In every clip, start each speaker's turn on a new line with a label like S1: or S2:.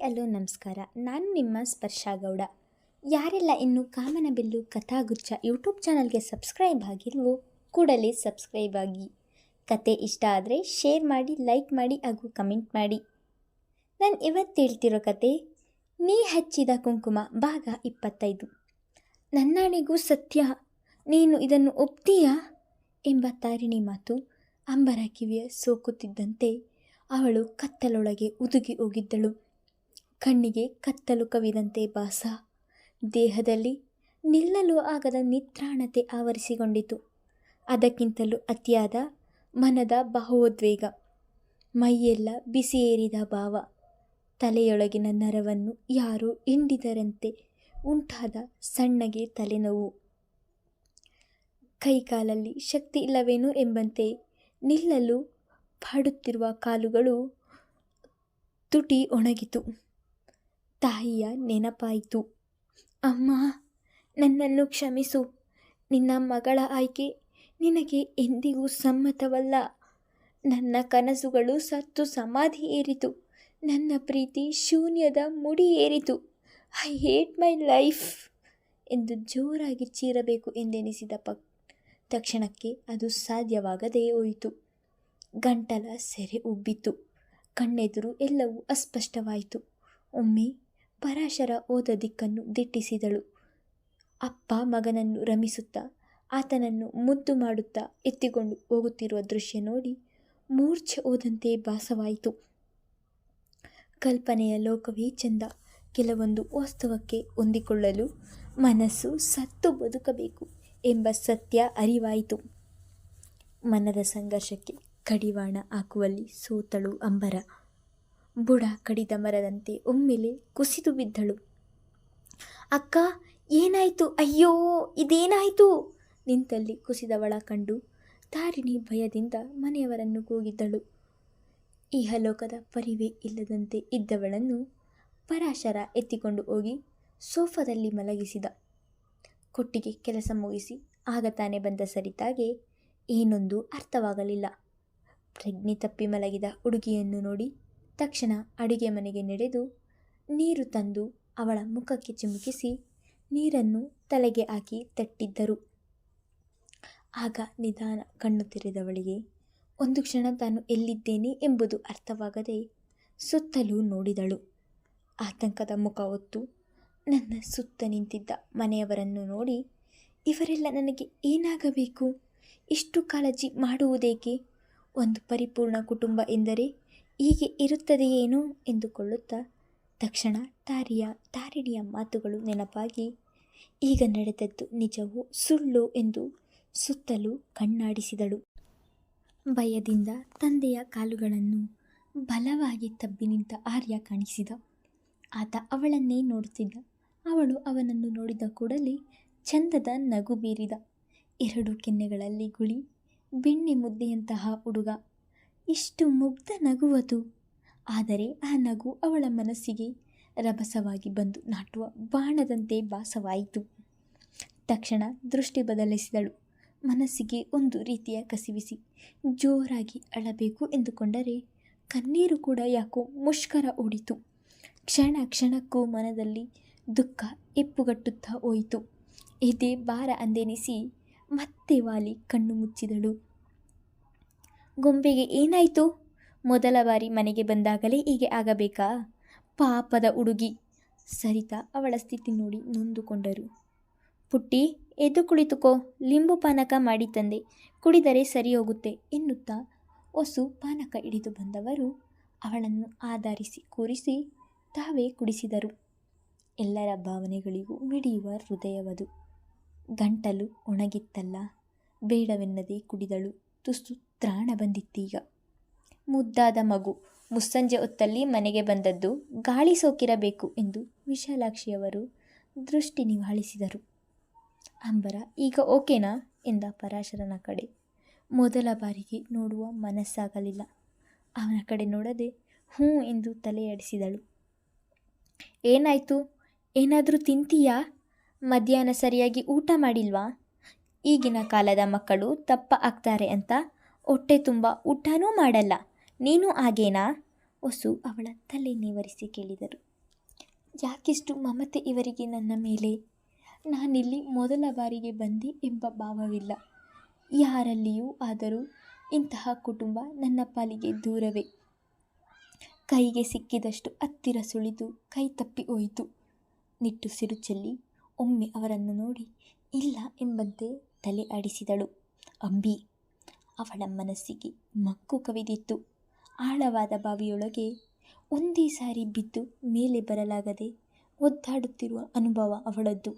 S1: Hello ನಮಸ್ಕಾರ. ನಾನು ನಿಮ್ಮ ಸ್ಪರ್ಶಾ ಗೌಡ. ಯಾರೆಲ್ಲ ಇನ್ನೂ ಕಾಮನಬಿಲ್ಲು ಕಥಾಗುಚ್ಛ ಯೂಟ್ಯೂಬ್ ಚಾನಲ್ಗೆ ಸಬ್ಸ್ಕ್ರೈಬ್ ಆಗಿಲ್ವೋ ಕೂಡಲೇ ಸಬ್ಸ್ಕ್ರೈಬ್ ಆಗಿ. ಕತೆ ಇಷ್ಟ ಆದರೆ ಶೇರ್ ಮಾಡಿ, ಲೈಕ್ ಮಾಡಿ ಹಾಗೂ ಕಮೆಂಟ್ ಮಾಡಿ. ನಾನು ಇವತ್ತು ಹೇಳ್ತಿರೋ ಕತೆ ನೀ ಹಚ್ಚಿದ ಕುಂಕುಮ ಭಾಗ 25. ನನ್ನಾಣೆಗೂ ಸತ್ಯ, ನೀನು ಇದನ್ನು ಒಪ್ತೀಯಾ ಎಂಬ ತಾರಿಣಿ ಮಾತು ಅಂಬರ ಕಿವಿಯ ಸೋಕುತ್ತಿದ್ದಂತೆ ಅವಳು ಕತ್ತಲೊಳಗೆ ಉದುಗಿ ಹೋಗಿದ್ದಳು. ಕಣ್ಣಿಗೆ ಕತ್ತಲು ಕವಿದಂತೆ ಭಾಸ, ದೇಹದಲ್ಲಿ ನಿಲ್ಲಲು ಆಗದ ನಿತ್ರಾಣತೆ ಆವರಿಸಿಕೊಂಡಿತು. ಅದಕ್ಕಿಂತಲೂ ಅತಿಯಾದ ಮನದ ಭಾವೋದ್ವೇಗ, ಮೈಯೆಲ್ಲ ಬಿಸಿಯೇರಿದ ಭಾವ, ತಲೆಯೊಳಗಿನ ನರವನ್ನು ಯಾರೋ ಹಿಂಡಿದರಂತೆ ಉಂಟಾದ ಸಣ್ಣಗೆ ತಲೆನೋವು. ಕೈಕಾಲಲ್ಲಿ ಶಕ್ತಿ ಇಲ್ಲವೇನೋ ಎಂಬಂತೆ ನಿಲ್ಲಲು ಪಾಡುತ್ತಿರುವ ಕಾಲುಗಳು. ತುಟಿ ಒಣಗಿತು. ತಾಯಿಯ ನೆನಪಾಯಿತು. ಅಮ್ಮ, ನನ್ನನ್ನು ಕ್ಷಮಿಸು. ನಿನ್ನ ಮಗಳ ಆಯ್ಕೆ ನಿನಗೆ ಎಂದಿಗೂ ಸಮ್ಮತವಲ್ಲ. ನನ್ನ ಕನಸುಗಳು ಸತ್ತು ಸಮಾಧಿ ಏರಿತು. ನನ್ನ ಪ್ರೀತಿ ಶೂನ್ಯದ ಮುಡಿ ಏರಿತು. ಐ ಹೇಟ್ ಮೈ ಲೈಫ್ ಎಂದು ಜೋರಾಗಿ ಚೀರಬೇಕು ಎಂದೆನಿಸಿದ ತಕ್ಷಣಕ್ಕೆ ಅದು ಸಾಧ್ಯವಾಗದೇ ಹೋಯಿತು. ಗಂಟಲ ಸೆರೆ ಉಬ್ಬಿತು. ಕಣ್ಣೆದುರು ಎಲ್ಲವೂ ಅಸ್ಪಷ್ಟವಾಯಿತು. ಒಮ್ಮೆ ಪರಾಶರ ಹೋದ ದಿಕ್ಕನ್ನು ದಿಟ್ಟಿಸಿದಳು. ಅಪ್ಪ ಮಗನನ್ನು ರಮಿಸುತ್ತಾ, ಆತನನ್ನು ಮುದ್ದು ಮಾಡುತ್ತಾ ಎತ್ತಿಕೊಂಡು ಹೋಗುತ್ತಿರುವ ದೃಶ್ಯ ನೋಡಿ ಮೂರ್ಛೆ ಹೋದಂತೆ ಭಾಸವಾಯಿತು. ಕಲ್ಪನೆಯ ಲೋಕವೇ ಚೆಂದ. ಕೆಲವೊಂದು ವಾಸ್ತವಕ್ಕೆ ಹೊಂದಿಕೊಳ್ಳಲು ಮನಸ್ಸು ಸತ್ತು ಬದುಕಬೇಕು ಎಂಬ ಸತ್ಯ ಅರಿವಾಯಿತು. ಮನದ ಸಂಘರ್ಷಕ್ಕೆ ಕಡಿವಾಣ ಹಾಕುವಲ್ಲಿ ಸೋತಳು ಅಂಬರ. ಬುಡ ಕಡಿದ ಮರದಂತೆ ಒಮ್ಮೆಲೆ ಕುಸಿದು ಬಿದ್ದಳು. ಅಕ್ಕ, ಏನಾಯಿತು? ಅಯ್ಯೋ, ಇದೇನಾಯಿತು? ನಿಂತಲ್ಲಿ ಕುಸಿದವಳ ಕಂಡು ತಾರಿಣಿ ಭಯದಿಂದ ಮನೆಯವರನ್ನು ಕೂಗಿದ್ದಳು. ಇಹಲೋಕದ ಪರಿವೇ ಇಲ್ಲದಂತೆ ಇದ್ದವಳನ್ನು ಪರಾಶರ ಎತ್ತಿಕೊಂಡು ಹೋಗಿ ಸೋಫಾದಲ್ಲಿ ಮಲಗಿಸಿದ. ಕೊಟ್ಟಿಗೆ ಕೆಲಸ ಮುಗಿಸಿ ಆಗ ತಾನೇ ಬಂದ ಸರಿತಾಗೆ ಏನೊಂದು ಅರ್ಥವಾಗಲಿಲ್ಲ. ಪ್ರಜ್ಞೆ ತಪ್ಪಿ ಮಲಗಿದ ಹುಡುಗಿಯನ್ನು ನೋಡಿ ತಕ್ಷಣ ಅಡುಗೆ ಮನೆಗೆ ನಡೆದು ನೀರು ತಂದು ಅವಳ ಮುಖಕ್ಕೆ ಚಿಮುಕಿಸಿ ನೀರನ್ನು ತಲೆಗೆ ಹಾಕಿ ತಟ್ಟಿದ್ದರು. ಆಗ ನಿಧಾನ ಕಣ್ಣು ತೆರೆದವಳಿಗೆ ಒಂದು ಕ್ಷಣ ತಾನು ಎಲ್ಲಿದ್ದೇನೆ ಎಂಬುದು ಅರ್ಥವಾಗದೆ ಸುತ್ತಲೂ ನೋಡಿದಳು. ಆತಂಕದ ಮುಖ ಹೊತ್ತು ನನ್ನ ಸುತ್ತ ನಿಂತಿದ್ದ ಮನೆಯವರನ್ನು ನೋಡಿ, ಇವರೆಲ್ಲ ನನಗೆ ಏನಾಗಬೇಕು? ಇಷ್ಟು ಕಾಳಜಿ ಮಾಡುವುದೇಕೆ? ಒಂದು ಪರಿಪೂರ್ಣ ಕುಟುಂಬ ಎಂದರೆ ಹೀಗೆ ಇರುತ್ತದೆಯೇನೋ ಎಂದುಕೊಳ್ಳುತ್ತಾ ತಕ್ಷಣ ತಾರಿಣಿಯ ಮಾತುಗಳು ನೆನಪಾಗಿ ಈಗ ನಡೆದದ್ದು ನಿಜವೋ ಸುಳ್ಳೋ ಎಂದು ಸುತ್ತಲೂ ಕಣ್ಣಾಡಿಸಿದಳು. ಭಯದಿಂದ ತಂದೆಯ ಕಾಲುಗಳನ್ನು ಬಲವಾಗಿ ತಬ್ಬಿ ನಿಂತ ಆರ್ಯ ಕಾಣಿಸಿದ. ಆತ ಅವಳನ್ನೇ ನೋಡುತ್ತಿದ್ದ. ಅವಳು ಅವನನ್ನು ನೋಡಿದ ಕೂಡಲೇ ಚಂದದ ನಗು ಬೀರಿದ. 2 ಕೆನ್ನೆಗಳಲ್ಲಿ ಗುಳಿ, ಬೆಣ್ಣೆ ಮುದ್ದೆಯಂತಹ ಹುಡುಗ. ಇಷ್ಟು ಮುಗ್ಧ ನಗುವದು. ಆದರೆ ಆ ನಗು ಅವಳ ಮನಸ್ಸಿಗೆ ರಭಸವಾಗಿ ಬಂದು ನಾಟುವ ಬಾಣದಂತೆ ಭಾಸವಾಯಿತು. ತಕ್ಷಣ ದೃಷ್ಟಿ ಬದಲಿಸಿದಳು. ಮನಸ್ಸಿಗೆ ಒಂದು ರೀತಿಯ ಕಸಿವಿಸಿ ಜೋರಾಗಿ ಅಳಬೇಕು ಎಂದುಕೊಂಡರೆ ಕಣ್ಣೀರು ಕೂಡ ಯಾಕೋ ಮುಷ್ಕರ ಓಡಿತು. ಕ್ಷಣ ಕ್ಷಣಕ್ಕೂ ಮನದಲ್ಲಿ ದುಃಖ ಹೆಪ್ಪುಗಟ್ಟುತ್ತಾ ಹೋಯಿತು. ಎದೆ ಭಾರ ಅಂದೆನಿಸಿ ಮತ್ತೆ ವಾಲಿ ಕಣ್ಣು ಮುಚ್ಚಿದಳು. ಗೊಂಬೆಗೆ ಏನಾಯಿತು? ಮೊದಲ ಬಾರಿ ಮನೆಗೆ ಬಂದಾಗಲೇ ಹೀಗೆ ಆಗಬೇಕಾ? ಪಾಪದ ಹುಡುಗಿ. ಸರಿತಾ ಅವಳ ಸ್ಥಿತಿ ನೋಡಿ ನೊಂದುಕೊಂಡರು. ಪುಟ್ಟಿ, ಎದ್ದು ಕುಳಿತುಕೋ, ಲಿಂಬು ಪಾನಕ ಮಾಡಿ ತಂದೆ, ಕುಡಿದರೆ ಸರಿ ಹೋಗುತ್ತೆ ಎನ್ನುತ್ತಾ ಹೊಸು ಪಾನಕ ಹಿಡಿದು ಬಂದವರು ಅವಳನ್ನು ಆಧರಿಸಿ ಕೂರಿಸಿ ತಾವೇ ಕುಡಿಸಿದರು. ಎಲ್ಲರ ಭಾವನೆಗಳಿಗೂ ಮಿಡಿಯುವ ಹೃದಯವದು. ಗಂಟಲು ಒಣಗಿತ್ತಲ್ಲ, ಬೇಡವೆನ್ನದೇ ಕುಡಿದಳು. ತುಸು ತ್ರಾಣ ಬಂದಿತ್ತೀಗ. ಮುದ್ದಾದ ಮಗು ಮುಸ್ಸಂಜೆ ಹೊತ್ತಲ್ಲಿ ಮನೆಗೆ ಬಂದದ್ದು, ಗಾಳಿ ಸೋಕಿರಬೇಕು ಎಂದು ವಿಶಾಲಾಕ್ಷಿಯವರು ದೃಷ್ಟಿ ನಿವಾಳಿಸಿದರು. ಅಂಬರ, ಈಗ ಓಕೆನಾ ಎಂದ ಪರಾಶರನ ಕಡೆ. ಮೊದಲ ಬಾರಿಗೆ ನೋಡುವ ಮನಸ್ಸಾಗಲಿಲ್ಲ. ಅವನ ಕಡೆ ನೋಡದೆ ಹ್ಞೂ ಎಂದು ತಲೆಯಾಡಿಸಿದಳು. ಏನಾಯಿತು? ಏನಾದರೂ ತಿಂತೀಯಾ? ಮಧ್ಯಾಹ್ನ ಸರಿಯಾಗಿ ಊಟ ಮಾಡಿಲ್ವಾ? ಈಗಿನ ಕಾಲದ ಮಕ್ಕಳು ದಪ್ಪ ಆಗ್ತಾರೆ ಅಂತ ಹೊಟ್ಟೆ ತುಂಬ ಊಟನೂ ಮಾಡಲ್ಲ. ನೀನು ಹಾಗೇನಾ? ಹೊಸು ಅವಳ ತಲೆ ನೇವರಿಸಿ ಕೇಳಿದರು. ಯಾಕಿಷ್ಟು ಮಮತೆ ಇವರಿಗೆ ನನ್ನ ಮೇಲೆ? ನಾನಿಲ್ಲಿ ಮೊದಲ ಬಾರಿಗೆ ಬಂದೆ ಎಂಬ ಭಾವವಿಲ್ಲ. ಯಾರಲ್ಲಿಯೂ ಆದರೂ ಇಂತಹ ಕುಟುಂಬ ನನ್ನ ಪಾಲಿಗೆ ದೂರವೇ. ಕೈಗೆ ಸಿಕ್ಕಿದಷ್ಟು ಹತ್ತಿರ ಸುಳಿದು ಕೈ ತಪ್ಪಿ ಹೋಯಿತು. ನಿಟ್ಟುಸಿರು ಚೆಲ್ಲಿ ಒಮ್ಮೆ ಅವರನ್ನು ನೋಡಿ ಇಲ್ಲ ಎಂಬಂತೆ ತಲೆ ಆಡಿಸಿದಳು ಅಂಬಿ. ಅವಳ ಮನಸ್ಸಿಗೆ ಮಗ್ಗು ಕವಿದಿತ್ತು. ಆಳವಾದ ಬಾವಿಯೊಳಗೆ ಒಂದೇ ಸಾರಿ ಬಿದ್ದು ಮೇಲೆ ಬರಲಾಗದೆ ಒದ್ದಾಡುತ್ತಿರುವ ಅನುಭವ ಅವಳದ್ದು.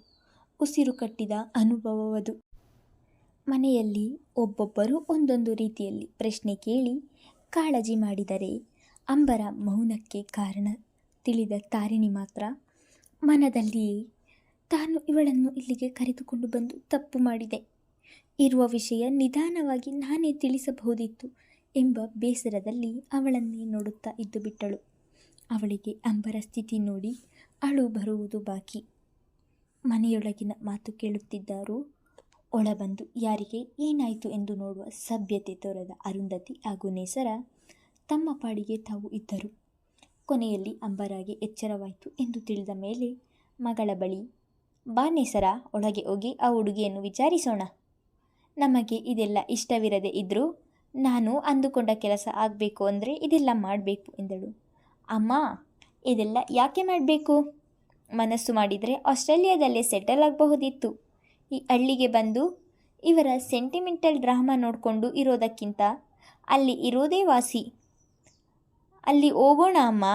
S1: ಉಸಿರು ಕಟ್ಟಿದ ಅನುಭವವದು. ಮನೆಯಲ್ಲಿ ಒಬ್ಬೊಬ್ಬರು ಒಂದೊಂದು ರೀತಿಯಲ್ಲಿ ಪ್ರಶ್ನೆ ಕೇಳಿ ಕಾಳಜಿ ಮಾಡಿದರೆ ಅಂಬರ ಮೌನಕ್ಕೆ ಕಾರಣ ತಿಳಿದ ತಾರಿಣಿ ಮಾತ್ರ ಮನದಲ್ಲಿಯೇ ತಾನು ಇವಳನ್ನು ಇಲ್ಲಿಗೆ ಕರೆದುಕೊಂಡು ಬಂದು ತಪ್ಪು ಮಾಡಿದೆ, ಇರುವ ವಿಷಯ ನಿಧಾನವಾಗಿ ನಾನೇ ತಿಳಿಸಬಹುದಿತ್ತು ಎಂಬ ಬೇಸರದಲ್ಲಿ ಅವಳನ್ನೇ ನೋಡುತ್ತಾ ಇದ್ದು ಬಿಟ್ಟಳು. ಅವಳಿಗೆ ಅಂಬರ ಸ್ಥಿತಿ ನೋಡಿ ಅಳು ಬರುವುದು ಬಾಕಿ. ಮನೆಯೊಳಗಿನ ಮಾತು ಕೇಳುತ್ತಿದ್ದರು. ಒಳಬಂದು ಯಾರಿಗೆ ಏನಾಯಿತು ಎಂದು ನೋಡುವ ಸಭ್ಯತೆ ತೋರದ ಅರುಂಧತಿ ಹಾಗೂ ನೇಸರ ತಮ್ಮ ಪಾಡಿಗೆ ತಾವು ಇದ್ದರು. ಕೊನೆಯಲ್ಲಿ ಅಂಬರಾಗೆ ಎಚ್ಚರವಾಯಿತು ಎಂದು ತಿಳಿದ ಮೇಲೆ ಮಗಳ ಬಳಿ, ಬಾ ನೇಸರ, ಒಳಗೆ ಹೋಗಿ ಆ ಹುಡುಗಿಯನ್ನು ವಿಚಾರಿಸೋಣ. ನಮಗೆ ಇದೆಲ್ಲ ಇಷ್ಟವಿರದೆ ಇದ್ದರೂ ನಾನು ಅಂದುಕೊಂಡ ಕೆಲಸ ಆಗಬೇಕು ಅಂದರೆ ಇದೆಲ್ಲ ಮಾಡಬೇಕು ಎಂದಳು. ಅಮ್ಮ, ಇದೆಲ್ಲ ಯಾಕೆ ಮಾಡಬೇಕು? ಮನಸ್ಸು ಮಾಡಿದರೆ ಆಸ್ಟ್ರೇಲಿಯಾದಲ್ಲೇ ಸೆಟಲ್ ಆಗಬಹುದಿತ್ತು. ಈ ಹಳ್ಳಿಗೆ ಬಂದು ಇವರ ಸೆಂಟಿಮೆಂಟಲ್ ಡ್ರಾಮಾ ನೋಡಿಕೊಂಡು ಇರೋದಕ್ಕಿಂತ ಅಲ್ಲಿ ಇರೋದೇ ವಾಸಿ. ಅಲ್ಲಿ ಹೋಗೋಣ ಅಮ್ಮ,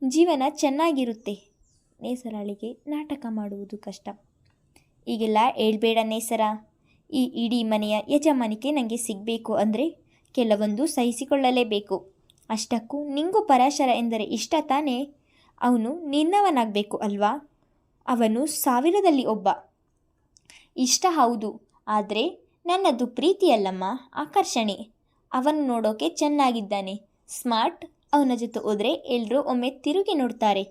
S1: ಜೀವನ ಚೆನ್ನಾಗಿರುತ್ತೆ. ನೇಸರಾಳಿಗೆ ನಾಟಕ ಮಾಡುವುದು ಕಷ್ಟ. ಈಗೆಲ್ಲ ಹೇಳ್ಬೇಡ ನೇಸರ, ಈ ಇಡೀ ಮನೆಯ ಯಜಮಾನಿಕೆ ನನಗೆ ಸಿಗಬೇಕು ಅಂದರೆ ಕೆಲವೊಂದು ಸಹಿಸಿಕೊಳ್ಳಲೇಬೇಕು. ಅಷ್ಟಕ್ಕೂ ನಿಂಗೂ ಪರಾಶರ ಎಂದರೆ ಇಷ್ಟ ತಾನೇ? ಅವನು ನಿನ್ನವನಾಗಬೇಕು ಅಲ್ವಾ? ಅವನು 1000ರಲ್ಲಿ ಒಬ್ಬ. ಇಷ್ಟ ಹೌದು, ಆದರೆ ನನ್ನದು ಪ್ರೀತಿಯಲ್ಲಮ್ಮ, ಆಕರ್ಷಣೆ. ಅವನು ನೋಡೋಕೆ ಚೆನ್ನಾಗಿದ್ದಾನೆ, ಸ್ಮಾರ್ಟ್. ಅವನ ಜೊತೆ ಹೋದರೆ ಎಲ್ಲರೂ ಒಮ್ಮೆ ತಿರುಗಿ ನೋಡ್ತಾರೆ.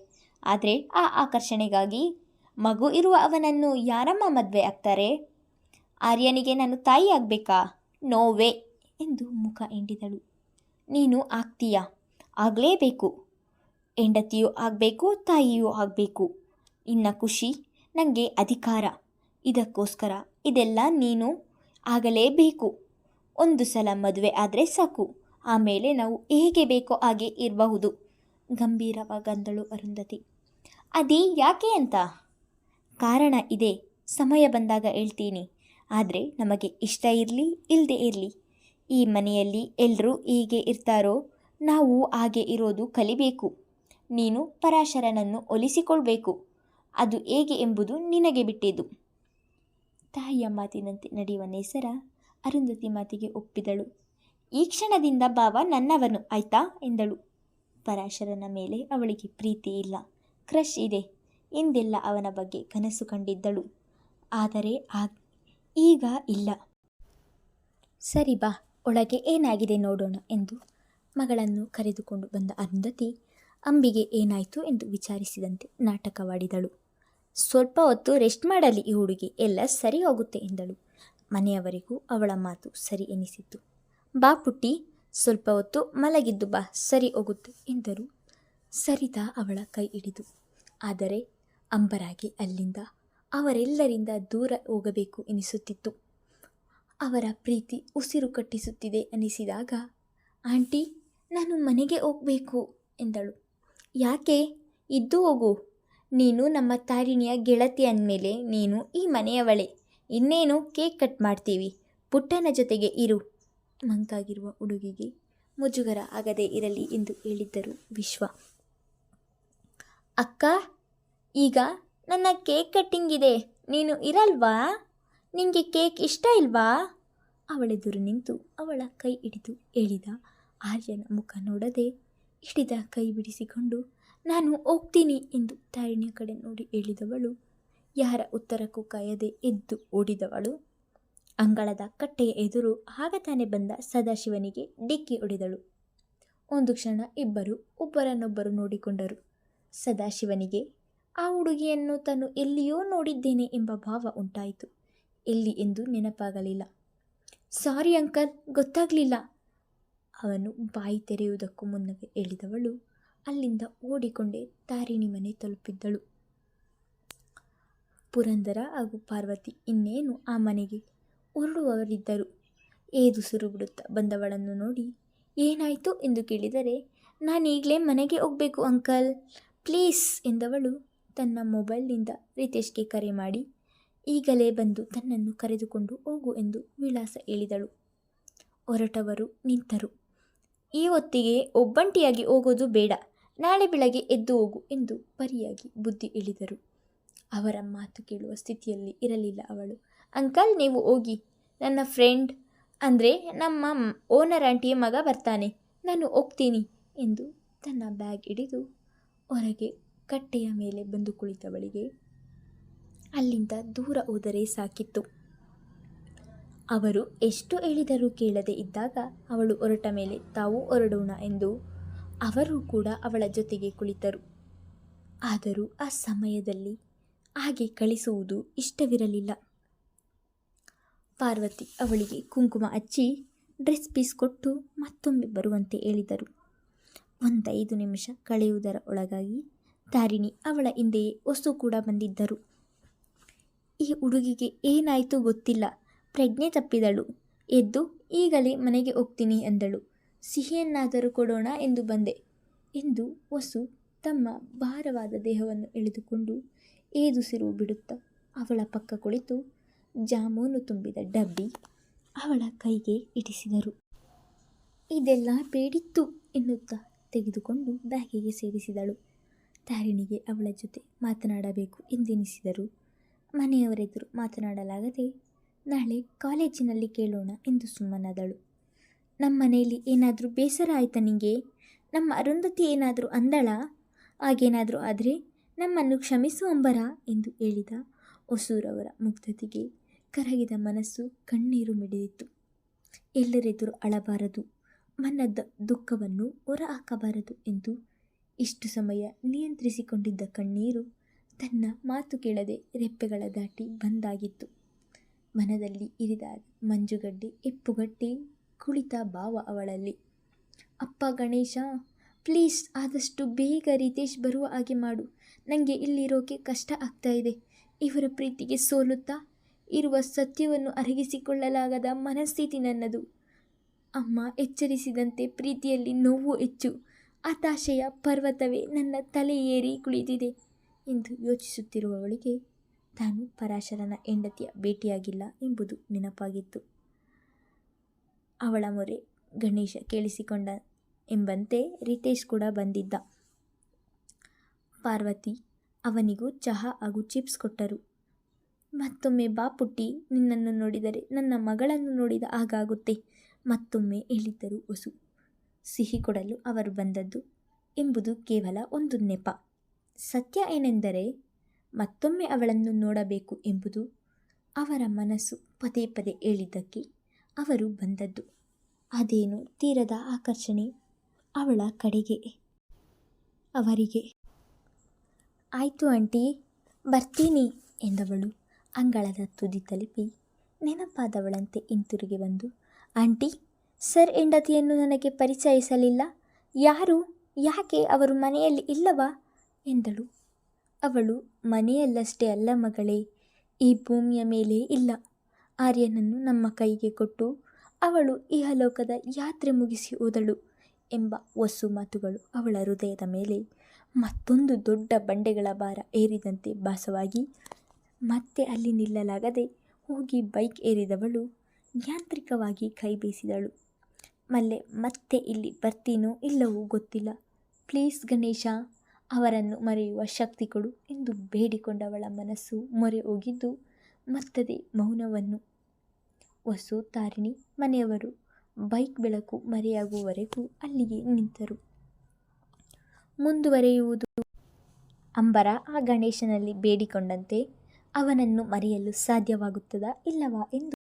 S1: ಆದರೆ ಆ ಆಕರ್ಷಣೆಗಾಗಿ ಮಗು ಇರುವ ಅವನನ್ನು ಯಾರಮ್ಮ ಮದುವೆ ಆಗ್ತಾರೆ? ಆರ್ಯನಿಗೆ ನಾನು ತಾಯಿ ಆಗಬೇಕಾ? ನೋವೇ ಎಂದು ಮುಖ ಎಂಡಿದಳು. ನೀನು ಆಗ್ತೀಯಾ? ಆಗಲೇಬೇಕು. ಹೆಂಡತಿಯೂ ಆಗಬೇಕು, ತಾಯಿಯೂ ಆಗಬೇಕು. ನಿನ್ನ ಖುಷಿ, ನನಗೆ ಅಧಿಕಾರ. ಇದಕ್ಕೋಸ್ಕರ ಇದೆಲ್ಲ ನೀನು ಆಗಲೇಬೇಕು. ಒಂದು ಸಲ ಮದುವೆ ಆದರೆ ಸಾಕು, ಆಮೇಲೆ ನಾವು ಹೇಗೆ ಬೇಕೋ ಹಾಗೆ ಇರಬಹುದು, ಗಂಭೀರವಾಗಂದಳು ಅರುಂಧತಿ. ಅದೇ ಯಾಕೆ ಅಂತ? ಕಾರಣ ಇದೆ, ಸಮಯ ಬಂದಾಗ ಹೇಳ್ತೀನಿ. ಆದರೆ ನಮಗೆ ಇಷ್ಟ ಇರಲಿ ಇಲ್ಲದೆ ಇರಲಿ, ಈ ಮನೆಯಲ್ಲಿ ಎಲ್ಲರೂ ಹೀಗೆ ಇರ್ತಾರೋ ನಾವು ಹಾಗೆ ಇರೋದು ಕಲಿಬೇಕು. ನೀನು ಪರಾಶರನನ್ನು ಒಲಿಸಿಕೊಳ್ಬೇಕು. ಅದು ಹೇಗೆ ಎಂಬುದು ನಿನಗೆ ಬಿಟ್ಟಿದ್ದು. ತಾಯಿಯ ಮಾತಿನಂತೆ ನಡೆಯುವ ನೇಸರ ಅರುಂಧತಿ ಮಾತಿಗೆ ಒಪ್ಪಿದಳು. ಈ ಕ್ಷಣದಿಂದ ಭಾವ ನನ್ನವನು, ಆಯ್ತಾ ಎಂದಳು. ಪರಾಶರನ ಮೇಲೆ ಅವಳಿಗೆ ಪ್ರೀತಿ ಇಲ್ಲ, ಕ್ರಶ್ ಇದೆ. ಹಿಂದೆಲ್ಲ ಅವನ ಬಗ್ಗೆ ಕನಸು ಕಂಡಿದ್ದಳು, ಆದರೆ ಈಗ ಇಲ್ಲ. ಸರಿ ಬಾ, ಒಳಗೆ ಏನಾಗಿದೆ ನೋಡೋಣ ಎಂದು ಮಗಳನ್ನು ಕರೆದುಕೊಂಡು ಬಂದ ಅರುಂಧತಿ ಅಂಬಿಗೆ ಏನಾಯಿತು ಎಂದು ವಿಚಾರಿಸಿದಂತೆ ನಾಟಕವಾಡಿದಳು. ಸ್ವಲ್ಪ ಹೊತ್ತು ರೆಸ್ಟ್ ಮಾಡಲಿ ಈ ಹುಡುಗಿ, ಎಲ್ಲ ಸರಿ ಹೋಗುತ್ತೆ ಎಂದಳು. ಮನೆಯವರಿಗೂ ಅವಳ ಮಾತು ಸರಿ ಎನಿಸಿತು. ಬಾ ಪುಟ್ಟಿ, ಸ್ವಲ್ಪ ಹೊತ್ತು ಮಲಗಿದ್ದು ಬಾ, ಸರಿ ಹೋಗುತ್ತೆ ಎಂದರು. ಸರಿತಾ ಅವಳ ಕೈ ಹಿಡಿದು. ಆದರೆ ಅಂಬರಾಗೆ ಅಲ್ಲಿಂದ ಅವರೆಲ್ಲರಿಂದ ದೂರ ಹೋಗಬೇಕು ಎನಿಸುತ್ತಿತ್ತು. ಅವರ ಪ್ರೀತಿ ಉಸಿರು ಕಟ್ಟಿಸುತ್ತಿದೆ ಅನಿಸಿದಾಗ, ಆಂಟಿ, ನಾನು ಮನೆಗೆ ಹೋಗಬೇಕು ಎಂದಳು. ಯಾಕೆ? ಇದ್ದು ಹೋಗು. ನೀನು ನಮ್ಮ ತಾರಿಣಿಯ ಗೆಳತಿ ಅಂದಮೇಲೆ ನೀನು ಈ ಮನೆಯವಳೆ. ಇನ್ನೇನು ಕೇಕ್ ಕಟ್ ಮಾಡ್ತೀವಿ, ಪುಟ್ಟನ ಜೊತೆಗೆ ಇರು. ಮಂಕಾಗಿರುವ ಹುಡುಗಿಗೆ ಮುಜುಗರ ಆಗದೇ ಇರಲಿ ಎಂದು ಹೇಳಿದ್ದರು ವಿಶ್ವ. ಅಕ್ಕ, ಈಗ ನನ್ನ ಕೇಕ್ ಕಟ್ಟಿಂಗ್ ಇದೆ, ನೀನು ಇರಲ್ವಾ? ನಿನಗೆ ಕೇಕ್ ಇಷ್ಟ ಇಲ್ವಾ? ಅವಳೆದುರು ನಿಂತು ಅವಳ ಕೈ ಹಿಡಿದು ಹೇಳಿದ ಆರ್ಯನ ಮುಖ ನೋಡದೆ ಹಿಡಿದ ಕೈ ಬಿಡಿಸಿಕೊಂಡು ನಾನು ಹೋಗ್ತೀನಿ ಎಂದು ತಾರಿಣಿಯ ಕಡೆ ನೋಡಿ ಹೇಳಿದವಳು. ಯಾರ ಉತ್ತರಕ್ಕೂ ಕಾಯದೆ ಎದ್ದು ಓಡಿದವಳು ಅಂಗಳದ ಕಟ್ಟೆಯ ಎದುರು ಆಗ ತಾನೇ ಬಂದ ಸದಾಶಿವನಿಗೆ ಡಿಕ್ಕಿ ಹೊಡೆದಳು. ಒಂದು ಕ್ಷಣ ಇಬ್ಬರು ಒಬ್ಬರನ್ನೊಬ್ಬರು ನೋಡಿಕೊಂಡರು. ಸದಾಶಿವನಿಗೆ ಆ ಹುಡುಗಿಯನ್ನು ತಾನು ಎಲ್ಲಿಯೋ ನೋಡಿದ್ದೇನೆ ಎಂಬ ಭಾವ ಉಂಟಾಯಿತು. ಎಲ್ಲಿ ಎಂದು ನೆನಪಾಗಲಿಲ್ಲ. ಸಾರಿ ಅಂಕಲ್, ಗೊತ್ತಾಗಲಿಲ್ಲ. ಅವನು ಬಾಯಿ ತೆರೆಯುವುದಕ್ಕೂ ಮುನ್ನವೇ ಹೇಳಿದವಳು ಅಲ್ಲಿಂದ ಓಡಿಕೊಂಡೇ ತಾರಿಣಿ ಮನೆ ತಲುಪಿದ್ದಳು. ಪುರಂದರ ಹಾಗೂ ಪಾರ್ವತಿ ಇನ್ನೇನು ಆ ಮನೆಗೆ ಹೊರಡುವವರಿದ್ದರು. ಏದುಸಿರು ಬಿಡುತ್ತಾ ಬಂದವಳನ್ನು ನೋಡಿ ಏನಾಯಿತು ಎಂದು ಕೇಳಿದರೆ, ನಾನೀಗಲೇ ಮನೆಗೆ ಹೋಗಬೇಕು ಅಂಕಲ್, ಪ್ಲೀಸ್ ಎಂದವಳು ತನ್ನ ಮೊಬೈಲ್ನಿಂದ ರಿತೇಶ್ಗೆ ಕರೆ ಮಾಡಿ ಈಗಲೇ ಬಂದು ತನ್ನನ್ನು ಕರೆದುಕೊಂಡು ಹೋಗು ಎಂದು ವಿಳಾಸ ಹೇಳಿದಳು. ಹೊರಟವರು ನಿಂತರು. ಈ ಹೊತ್ತಿಗೆ ಒಬ್ಬಂಟಿಯಾಗಿ ಹೋಗೋದು ಬೇಡ, ನಾಳೆ ಬೆಳಗ್ಗೆ ಎದ್ದು ಹೋಗು ಎಂದು ಪರಿಯಾಗಿ ಬುದ್ಧಿ ಹೇಳಿದರು. ಅವರ ಮಾತು ಕೇಳುವ ಸ್ಥಿತಿಯಲ್ಲಿ ಇರಲಿಲ್ಲ ಅವಳು. ಅಂಕಲ್ ನೀವು ಹೋಗಿ, ನನ್ನ ಫ್ರೆಂಡ್ ಅಂದರೆ ನಮ್ಮ ಓನರ್ ಆಂಟಿಯ ಮಗ ಬರ್ತಾನೆ, ನಾನು ಹೋಗ್ತೀನಿ ಎಂದು ತನ್ನ ಬ್ಯಾಗ್ ಹಿಡಿದು ಹೊರಗೆ ಕಟ್ಟೆಯ ಮೇಲೆ ಬಂದು ಕುಳಿತವಳಿಗೆ ಅಲ್ಲಿಂದ ದೂರ ಹೋದರೆ ಸಾಕಿತ್ತು. ಅವರು ಎಷ್ಟು ಹೇಳಿದರೂ ಕೇಳದೆ ಇದ್ದಾಗ ಅವಳು ಹೊರಟ ಮೇಲೆ ತಾವು ಹೊರಡೋಣ ಎಂದು ಅವರು ಕೂಡ ಅವಳ ಜೊತೆಗೆ ಕುಳಿತರು. ಆದರೂ ಆ ಸಮಯದಲ್ಲಿ ಹಾಗೆ ಕಳಿಸುವುದು ಇಷ್ಟವಿರಲಿಲ್ಲ. ಪಾರ್ವತಿ ಅವಳಿಗೆ ಕುಂಕುಮ ಹಚ್ಚಿ ಡ್ರೆಸ್ ಪೀಸ್ ಕೊಟ್ಟು ಮತ್ತೊಮ್ಮೆ ಬರುವಂತೆ ಹೇಳಿದರು. 5 ನಿಮಿಷ ಕಳೆಯುವುದರ ಒಳಗಾಗಿ ತಾರಿಣಿ ಅವಳ ಹಿಂದೆಯೇ ಹೊಸು ಕೂಡ ಬಂದಿದ್ದರು. ಈ ಹುಡುಗಿಗೆ ಏನಾಯಿತು ಗೊತ್ತಿಲ್ಲ, ಪ್ರಜ್ಞೆ ತಪ್ಪಿದಳು, ಎದ್ದು ಈಗಲೇ ಮನೆಗೆ ಹೋಗ್ತೀನಿ ಎಂದಳು. ಸಿಹಿಯನ್ನಾದರೂ ಕೊಡೋಣ ಎಂದು ಬಂದೆ ಎಂದು ಹೊಸು ತಮ್ಮ ಭಾರವಾದ ದೇಹವನ್ನು ಎಳೆದುಕೊಂಡು ಏದುಸಿರು ಬಿಡುತ್ತಾ ಅವಳ ಪಕ್ಕ ಕುಳಿತು ಜಾಮೂನು ತುಂಬಿದ ಡಬ್ಬಿ ಅವಳ ಕೈಗೆ ಇಡಿಸಿದರು. ಇದೆಲ್ಲ ಬೇಡಿತ್ತು ಎನ್ನುತ್ತಾ ತೆಗೆದುಕೊಂಡು ಬ್ಯಾಗಿಗೆ ಸೇರಿಸಿದಳು. ತಾರಿಣಿಗೆ ಅವಳ ಜೊತೆ ಮಾತನಾಡಬೇಕು ಎಂದೆನಿಸಿದರು. ಮನೆಯವರೆದುರು ಮಾತನಾಡಲಾಗದೆ ನಾಳೆ ಕಾಲೇಜಿನಲ್ಲಿ ಕೇಳೋಣ ಎಂದು ಸುಮ್ಮನಾದಳು. ನಮ್ಮ ಮನೆಯಲ್ಲಿ ಏನಾದರೂ ಬೇಸರ ಆಯ್ತಾ ನಿಂಗೆ? ನಮ್ಮ ಅರುಂಧತಿ ಏನಾದರೂ ಅಂದಳಾ? ಹಾಗೇನಾದರೂ ಆದರೆ ನಮ್ಮನ್ನು ಕ್ಷಮಿಸು ಅಂಬರ ಎಂದು ಹೇಳಿದ ಹೊಸೂರವರ ಮುಗ್ಧತೆಗೆ ಕರಗಿದ ಮನಸ್ಸು ಕಣ್ಣೀರು ಮಿಡಿದಿತ್ತು. ಎಲ್ಲರೆದುರು ಅಳಬಾರದು, ಮನದ ದುಃಖವನ್ನು ಹೊರ ಹಾಕಬಾರದು ಎಂದು ಇಷ್ಟು ಸಮಯ ನಿಯಂತ್ರಿಸಿಕೊಂಡಿದ್ದ ಕಣ್ಣೀರು ತನ್ನ ಮಾತು ಕೇಳದೆ ರೆಪ್ಪೆಗಳ ದಾಟಿ ಬಂದಾಗಿತ್ತು. ಮನದಲ್ಲಿ ಇರಿದಾದ ಮಂಜುಗಡ್ಡೆ ಹೆಪ್ಪುಗಟ್ಟಿ ಕುಳಿತ ಭಾವ ಅವಳಲ್ಲಿ. ಅಪ್ಪ ಗಣೇಶ, ಪ್ಲೀಸ್ ಆದಷ್ಟು ಬೇಗ ರಿತೇಶ್ ಬರುವ ಹಾಗೆ ಮಾಡು, ನನಗೆ ಇಲ್ಲಿರೋಕೆ ಕಷ್ಟ ಆಗ್ತಾ ಇದೆ. ಇವರ ಪ್ರೀತಿಗೆ ಸೋಲುತ್ತಾ ಇರುವ ಸತ್ಯವನ್ನು ಅರಗಿಸಿಕೊಳ್ಳಲಾಗದ ಮನಸ್ಥಿತಿ ನನ್ನದು. ಅಮ್ಮ ಎಚ್ಚರಿಸಿದಂತೆ ಪ್ರೀತಿಯಲ್ಲಿ ನೋವು ಹೆಚ್ಚು, ಹತಾಶೆಯ ಪರ್ವತವೇ ನನ್ನ ತಲೆ ಏರಿ ಕುಳಿತಿದೆ ಎಂದು ಯೋಚಿಸುತ್ತಿರುವವಳಿಗೆ ತಾನು ಪರಾಶರನ ಹೆಂಡತಿಯ ಭೇಟಿಯಾಗಿಲ್ಲ ಎಂಬುದು ನೆನಪಾಗಿತ್ತು. ಅವಳ ಮೊರೆ ಗಣೇಶ ಕೇಳಿಸಿಕೊಂಡ ಎಂಬಂತೆ ರಿತೇಶ್ ಕೂಡ ಬಂದಿದ್ದ. ಪಾರ್ವತಿ ಅವನಿಗೂ ಚಹಾ ಹಾಗೂ ಚಿಪ್ಸ್ ಕೊಟ್ಟರು. ಮತ್ತೊಮ್ಮೆ ಬಾ ಪುಟ್ಟಿ, ನಿನ್ನನ್ನು ನೋಡಿದರೆ ನನ್ನ ಮಗಳನ್ನು ನೋಡಿದ ಹಾಗಾಗುತ್ತೆ ಮತ್ತೊಮ್ಮೆ ಹೇಳಿದ್ದರು ಹೊಸು. ಸಿಹಿ ಕೊಡಲು ಅವರು ಬಂದದ್ದು ಎಂಬುದು ಕೇವಲ ಒಂದು ನೆಪ. ಸತ್ಯ ಏನೆಂದರೆ ಮತ್ತೊಮ್ಮೆ ಅವಳನ್ನು ನೋಡಬೇಕು ಎಂಬುದು ಅವರ ಮನಸ್ಸು ಪದೇ ಪದೇ ಹೇಳಿದ್ದಕ್ಕೆ ಅವರು ಬಂದದ್ದು. ಅದೇನು ತೀರದ ಆಕರ್ಷಣೆ ಅವಳ ಕಡೆಗೆ ಅವರಿಗೆ. ಆಯಿತು ಆಂಟಿ, ಬರ್ತೀನಿ ಎಂದವಳು ಅಂಗಳದ ತುದಿ ತಲುಪಿ ನೆನಪಾದವಳಂತೆ ಹಿಂತಿರುಗಿ ಬಂದು, ಆಂಟಿ, ಸರ್ ಹೆಂಡತಿಯನ್ನು ನನಗೆ ಪರಿಚಯಿಸಲಿಲ್ಲ, ಯಾರು, ಯಾಕೆ ಅವರು ಮನೆಯಲ್ಲಿ ಇಲ್ಲವಾ ಎಂದಳು. ಅವಳು ಮನೆಯಲ್ಲಷ್ಟೇ ಅಲ್ಲ ಮಗಳೇ, ಈ ಭೂಮಿಯ ಮೇಲೆ ಇಲ್ಲ. ಆರ್ಯನನ್ನು ನಮ್ಮ ಕೈಗೆ ಕೊಟ್ಟು ಅವಳು ಇಹಲೋಕದ ಯಾತ್ರೆ ಮುಗಿಸಿ ಹೋದಳು ಎಂಬ ಹೊಸು ಮಾತುಗಳು ಅವಳ ಹೃದಯದ ಮೇಲೆ ಮತ್ತೊಂದು ದೊಡ್ಡ ಬಂಡೆಗಳ ಭಾರ ಏರಿದಂತೆ ಭಾಸವಾಗಿ ಮತ್ತೆ ಅಲ್ಲಿ ನಿಲ್ಲಲಾಗದೆ ಹೋಗಿ ಬೈಕ್ ಏರಿದವಳು ಯಾಂತ್ರಿಕವಾಗಿ ಕೈ ಬೀಸಿದಳು. ಮತ್ತೆ ಇಲ್ಲಿ ಬರ್ತೀನೋ ಇಲ್ಲವೋ ಗೊತ್ತಿಲ್ಲ, ಪ್ಲೀಸ್ ಗಣೇಶ, ಅವರನ್ನು ಮರೆಯುವ ಶಕ್ತಿ ಕೊಡು ಎಂದು ಬೇಡಿಕೊಂಡವಳ ಮನಸ್ಸು ಮೊರೆ ಹೋಗಿದ್ದು ಮತ್ತದೆ ಮೌನವನ್ನು. ಹೊಸು, ತಾರಿಣಿ ಮನೆಯವರು ಬೈಕ್ ಬೆಳಕು ಮರೆಯಾಗುವವರೆಗೂ ಅಲ್ಲಿಗೆ ನಿಂತರು. ಮುಂದುವರೆಯುವುದು. ಅಂಬರ ಆ ಗಣೇಶನಲ್ಲಿ ಬೇಡಿಕೊಂಡಂತೆ ಅವನನ್ನು ಮರೆಯಲು ಸಾಧ್ಯವಾಗುತ್ತದಾ ಇಲ್ಲವಾ ಎಂದು